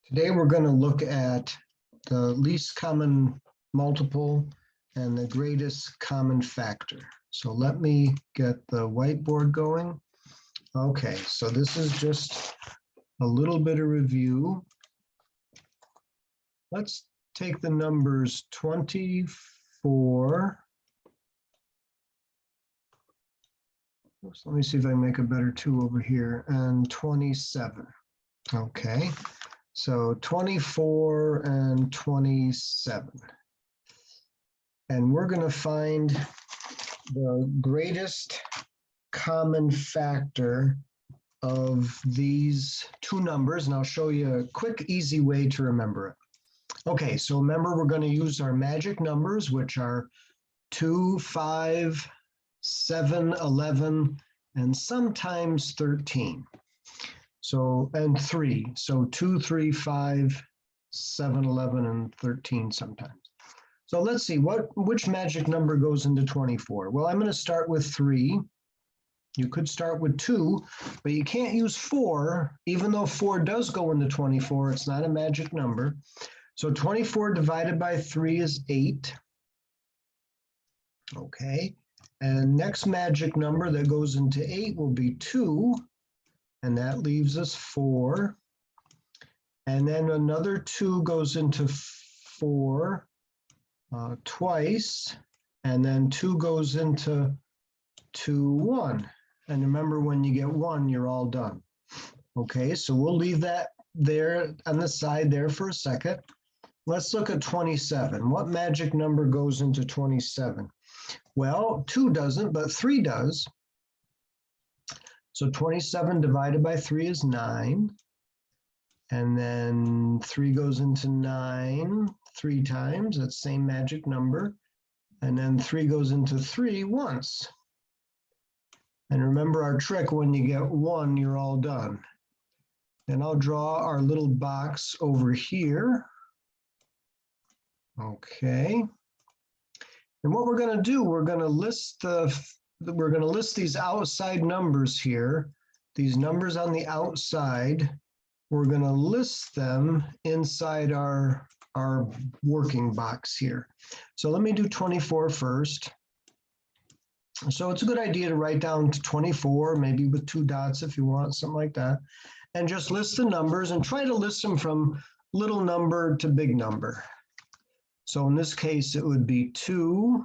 Today we're going to look at the least common multiple and the greatest common factor. So let me get the whiteboard going. Okay, so this is just a little bit of review. Let's take the numbers 24. Oops, let me see if I can make a better 2 over here, and 27. Okay. So 24 and 27. And we're going to find the greatest common factor of these two numbers. And I'll show you a quick, easy way to remember it. Okay, so remember we're going to use our magic numbers, which are 2, 5, 7, 11, and sometimes 13. So, and 3, so 2, 3, 5, 7, 11, and 13 sometimes. So let's see, which magic number goes into 24? Well, I'm going to start with 3. You could start with 2, but you can't use 4, even though 4 does go into 24. It's not a magic number. So 24 divided by 3 is 8. Okay, and next magic number that goes into 8 will be 2. And that leaves us 4. And then another 2 goes into 4 twice. And then 2 goes into 1. And remember, when you get 1, you're all done. Okay, so we'll leave that there on the side there for a second. Let's look at 27. What magic number goes into 27? Well, 2 doesn't, but 3 does. So 27 divided by 3 is 9. And then 3 goes into 9 3 times. That's the same magic number. And then 3 goes into 3 once. And remember our trick, when you get 1, you're all done. And I'll draw our little box over here. Okay. And what we're going to do, we're going to list these outside numbers here, these numbers on the outside. We're going to list them inside our working box here. So let me do 24 first. So it's a good idea to write down to 24, maybe with 2 dots if you want, something like that. And just list the numbers and try to list them from little number to big number. So in this case, it would be 2.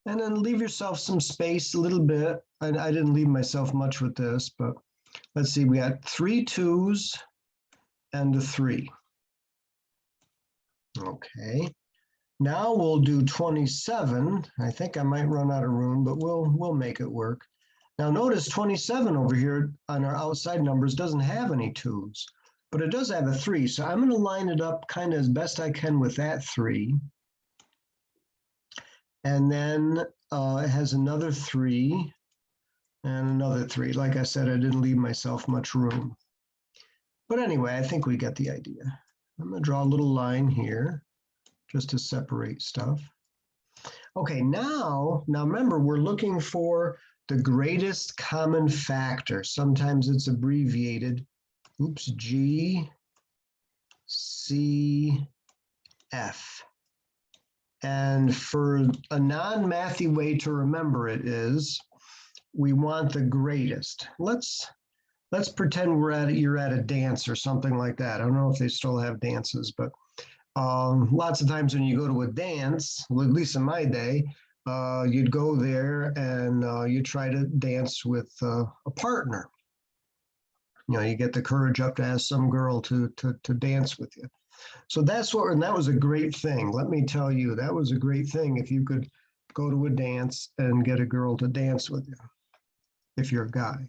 And then leave yourself some space a little bit. I didn't leave myself much with this, but let's see, we got 3 2s and a 3. Okay, now we'll do 27. I think I might run out of room, but we'll make it work. Now notice 27 over here on our outside numbers doesn't have any 2s, but it does have a 3. So I'm going to line it up kind of as best I can with that 3. And then it has another 3 and another 3. Like I said, I didn't leave myself much room. But anyway, I think we get the idea. I'm going to draw a little line here just to separate stuff. Okay, now remember, we're looking for the greatest common factor. Sometimes it's abbreviated. Oops, GCF. And for a non-mathy way to remember it is, we want the greatest. Let's pretend you're at a dance or something like that. I don't know if they still have dances, but lots of times when you go to a dance, well, at least in my day, you'd go there and you try to dance with a partner. You know, you get the courage up to ask some girl to dance with you. So that's and that was a great thing. Let me tell you, that was a great thing if you could go to a dance and get a girl to dance with you, if you're a guy.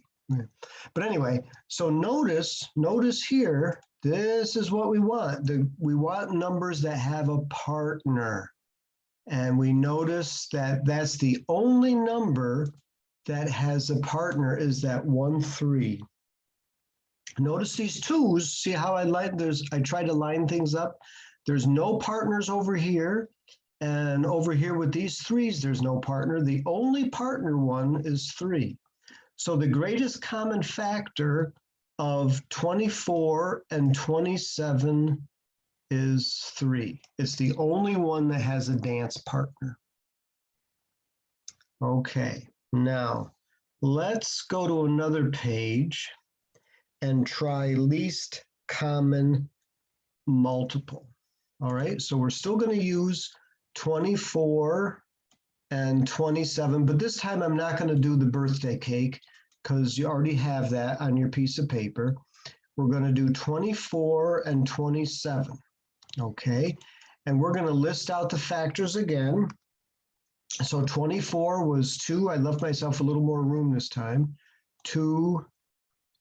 But anyway, so notice here, this is what we want. We want numbers that have a partner. And we notice that that's the only number that has a partner, is that 1, 3. Notice these 2s, see how I try to line things up. There's no partners over here, and over here with these 3s, there's no partner. The only partner one is 3. So the greatest common factor of 24 and 27 is 3. It's the only one that has a dance partner. Okay, now let's go to another page and try least common multiple. All right, so we're still going to use 24 and 27, but this time I'm not going to do the birthday cake because you already have that on your piece of paper. We're going to do 24 and 27, okay? And we're going to list out the factors again. So 24 was 2. I left myself a little more room this time. 2,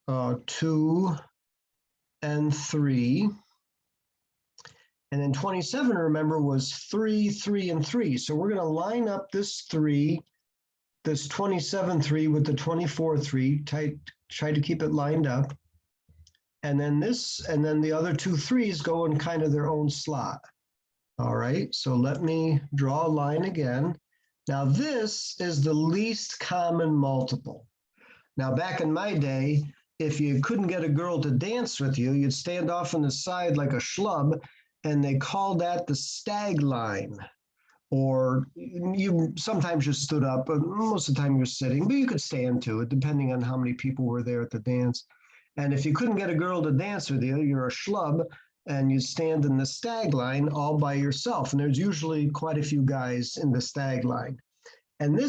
2, and 3. And then 27, remember, was 3, 3, and 3. So we're going to line up this 3, this 27 3 with the 24 3, try to keep it lined up. And then this, and then the other 2 3s go in kind of their own slot. All right, so let me draw a line again. Now this is the least common multiple. Now back in my day, if you couldn't get a girl to dance with you, you'd stand off on the side like a schlub, and they called that the stag line. Or you sometimes just stood up, but most of the time you're sitting, but you could stand to it, depending on how many people were there at the dance. And if you couldn't get a girl to dance with you, you're a schlub, and you stand in the stag line all by yourself. And there's usually quite a few guys in the stag line. And it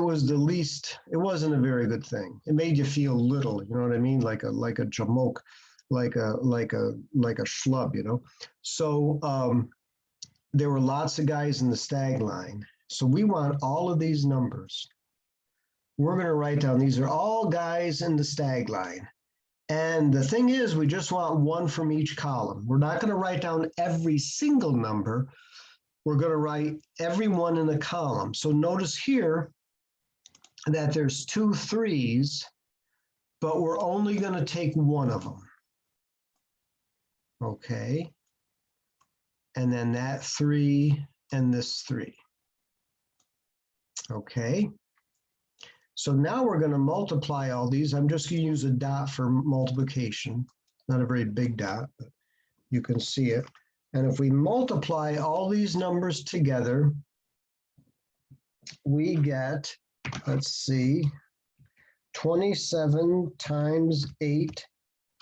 was the least, it wasn't a very good thing. It made you feel little, you know what I mean? Like a jamoke, like a schlub, you know? So there were lots of guys in the stag line. So we want all of these numbers. We're going to write down, these are all guys in the stag line. And the thing is, we just want one from each column. We're not going to write down every single number. We're going to write every one in the column. So notice here that there's 2 3s, but we're only going to take one of them. Okay. And then that 3 and this 3. Okay. So now we're going to multiply all these. I'm just going to use a dot for multiplication. Not a very big dot, but you can see it. And if we multiply all these numbers together, we get, let's see, 27 times 8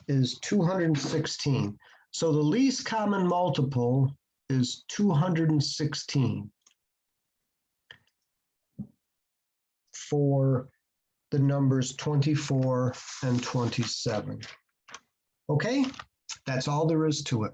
is 216. So the least common multiple is 216 for the numbers 24 and 27. Okay, that's all there is to it.